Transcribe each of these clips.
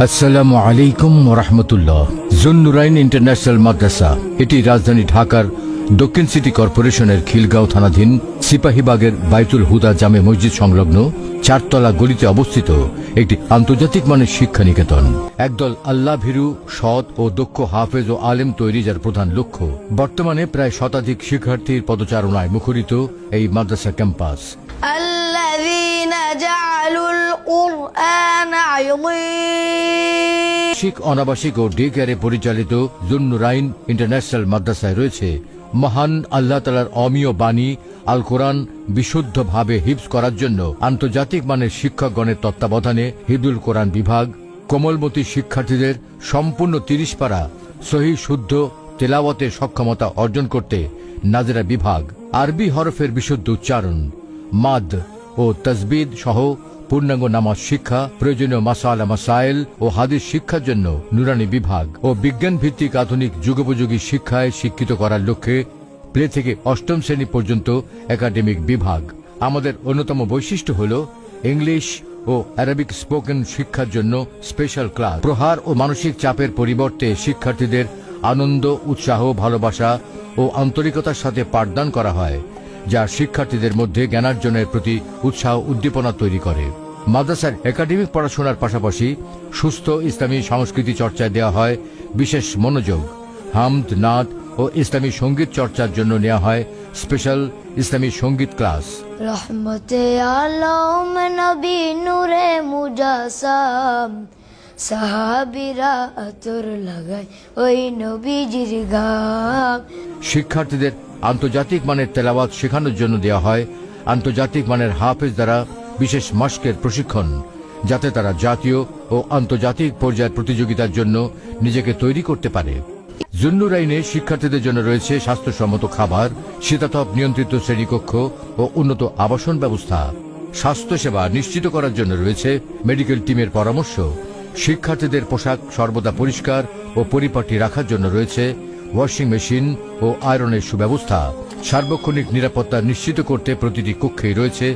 আসসালামু আলাইকুম ওয়া রাহমাতুল্লাহ। জুন্নুরাইন ইন্টারন্যাশনাল মাদ্রাসা এটি রাজধানী ঢাকার দক্ষিণ সিটি কর্পোরেশনের খিলগাঁও থানাধীন সিপাহীবাগের বাইতুল হুদা জামে মসজিদ সংলগ্ন চারতলা গলিতে অবস্থিত একটি আন্তর্জাতিক মানের শিক্ষা নিকেতন। একদল আল্লাহ ভীরু, সৎ ও দক্ষ হাফেজ ও আলেম তৈরি যার প্রধান লক্ষ্য। বর্তমানে প্রায় শতাধিক শিক্ষার্থীর পদচারণায় মুখরিত এই মাদ্রাসা ক্যাম্পাস। আবাসিক, অনাবাসিক ও ডে কেয়ারে পরিচালিত জুন্নুরাইন ইন্টারন্যাশনাল মাদ্রাসায় রয়েছে মহান আল্লাহ তাআলার অমীয় বাণী আল কোরআন বিশুদ্ধভাবে হিফজ করার জন্য আন্তর্জাতিক মানের শিক্ষকগণের তত্ত্বাবধানে হিফজুল কোরআন বিভাগ, কোমলমতি শিক্ষার্থীদের সম্পূর্ণ ৩০ পারা সহিহ শুদ্ধ তেলাওয়াতের সক্ষমতা অর্জন করতে নাজেরা বিভাগ, আরবি হরফের বিশুদ্ধ উচ্চারণ, মাদ ও তাজবিদ সহ পূর্ণাঙ্গ নামাজ শিক্ষা, প্রয়োজনীয় মাসালা মাসাইল ও হাদিস শিক্ষার জন্য নুরানি বিভাগ ও বিজ্ঞান ভিত্তিক আধুনিক যুগোপযোগী শিক্ষায় শিক্ষিত করার লক্ষ্যে প্লে থেকে অষ্টম শ্রেণী পর্যন্ত একাডেমিক বিভাগ। আমাদের অন্যতম বৈশিষ্ট্য হল ইংলিশ ও আরবিক স্পোকেন শিক্ষার জন্য স্পেশাল ক্লাস। প্রহার ও মানসিক চাপের পরিবর্তে শিক্ষার্থীদের আনন্দ, উৎসাহ, ভালোবাসা ও আন্তরিকতার সাথে পাঠদান করা হয়, যা শিক্ষার্থীদের মধ্যে জ্ঞানার্জনের প্রতি উৎসাহ উদ্দীপনা তৈরি করে। মাদ্রাসার একাডেমিক পড়াশোনার পাশাপাশি সুস্থ ইসলামী সংস্কৃতি চর্চায় দেওয়া হয় বিশেষ মনোযোগ। হামদ, নাত ও ইসলামী সঙ্গীত চর্চার জন্য নেওয়া হয় স্পেশাল ইসলামী সঙ্গীত ক্লাস। রহমতে আলম নবী নূরে মুজাসাম, সাহাবীরা আতর লাগায় ওই নবীজির গাম। শিক্ষার্থীদের আন্তর্জাতিক মানের তেলাওয়াত শেখানোর জন্য দেওয়া হয় আন্তর্জাতিক মানের হাফেজ দ্বারা বিশেষ মাস্কের প্রশিক্ষণ, যাতে তারা জাতীয় ও আন্তর্জাতিক পর্যায়ের প্রতিযোগিতার জন্য নিজেকে তৈরি করতে পারে। জুন্নুরাইনে শিক্ষার্থীদের জন্য রয়েছে স্বাস্থ্যসম্মত খাবার, শীতাতপ নিয়ন্ত্রিত শ্রেণীকক্ষ ও উন্নত আবাসন ব্যবস্থা। স্বাস্থ্যসেবা নিশ্চিত করার জন্য রয়েছে মেডিকেল টিমের পরামর্শ। শিক্ষার্থীদের পোশাক সর্বদা পরিষ্কার ও পরিপাটি রাখার জন্য রয়েছে ওয়াশিং মেশিন ও আয়রনের সুব্যবস্থা। সার্বক্ষণিক নিরাপত্তা নিশ্চিত করতে প্রতিটি কক্ষেই রয়েছে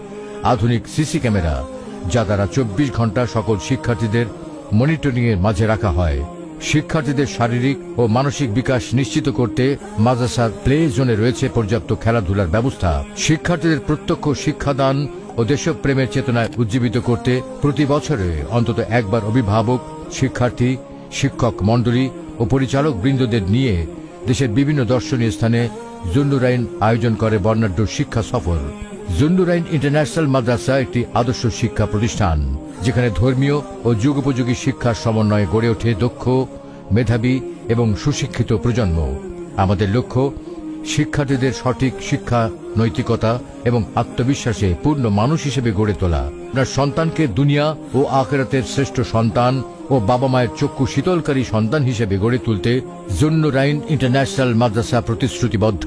আধুনিক সিসি ক্যামেরা, যা দ্বারা ২৪ ঘন্টা সকল শিক্ষার্থীদের মনিটরিংয়ের মাঝে রাখা হয়। শিক্ষার্থীদের শারীরিক ও মানসিক বিকাশ নিশ্চিত করতে মাদ্রাসার প্লে জোনে রয়েছে পর্যাপ্ত খেলাধুলার ব্যবস্থা। শিক্ষার্থীদের প্রত্যক্ষ শিক্ষাদান ও দেশপ্রেমের চেতনায় উজ্জীবিত করতে প্রতি বছরে অন্তত একবার অভিভাবক, শিক্ষার্থী, শিক্ষক মণ্ডলী ও পরিচালক বৃন্দদের নিয়ে দেশের বিভিন্ন দর্শনীয় স্থানে জুন্নুরাইন আয়োজন করে বর্ণাঢ্য শিক্ষা সফর। জুন্নুরাইন ইন্টারন্যাশনাল মাদ্রাসা একটি আদর্শ শিক্ষা প্রতিষ্ঠান, যেখানে ধর্মীয় ও যুগোপযোগী শিক্ষার সমন্বয়ে গড়ে ওঠে দক্ষ, মেধাবী এবং সুশিক্ষিত প্রজন্ম। আমাদের লক্ষ্য শিক্ষার্থীদের সঠিক শিক্ষা, নৈতিকতা এবং আত্মবিশ্বাসে পূর্ণ মানুষ হিসেবে গড়ে তোলা। আপনার সন্তানকে দুনিয়া ও আখিরাতের শ্রেষ্ঠ সন্তান ও বাবা মায়ের চক্ষু শীতলকারী সন্তান হিসেবে গড়ে তুলতে জুন্নুরাইন ইন্টারন্যাশনাল মাদ্রাসা প্রতিশ্রুতিবদ্ধ।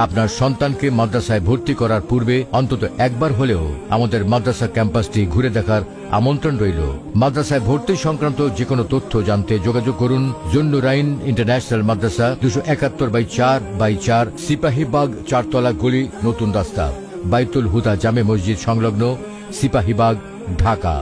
আপনার সন্তানকে মাদ্রাসায় ভর্তি করার পূর্বে অন্তত একবার হলেও আমাদের মাদ্রাসা ক্যাম্পাসটি ঘুরে দেখার আমন্ত্রণ রইল। মাদ্রাসায় ভর্তি সংক্রান্ত যে কোনো তথ্য জানতে যোগাযোগ করুন জুন্নুরাইন ইন্টারন্যাশনাল মাদ্রাসা, ২৭১/৪/৪, সিপাহীবাগ, চারতলা গলি, নতুন রাস্তা, বাইতুল হুদা জামে মসজিদ সংলগ্ন, সিপাহীবাগ, ঢাকা।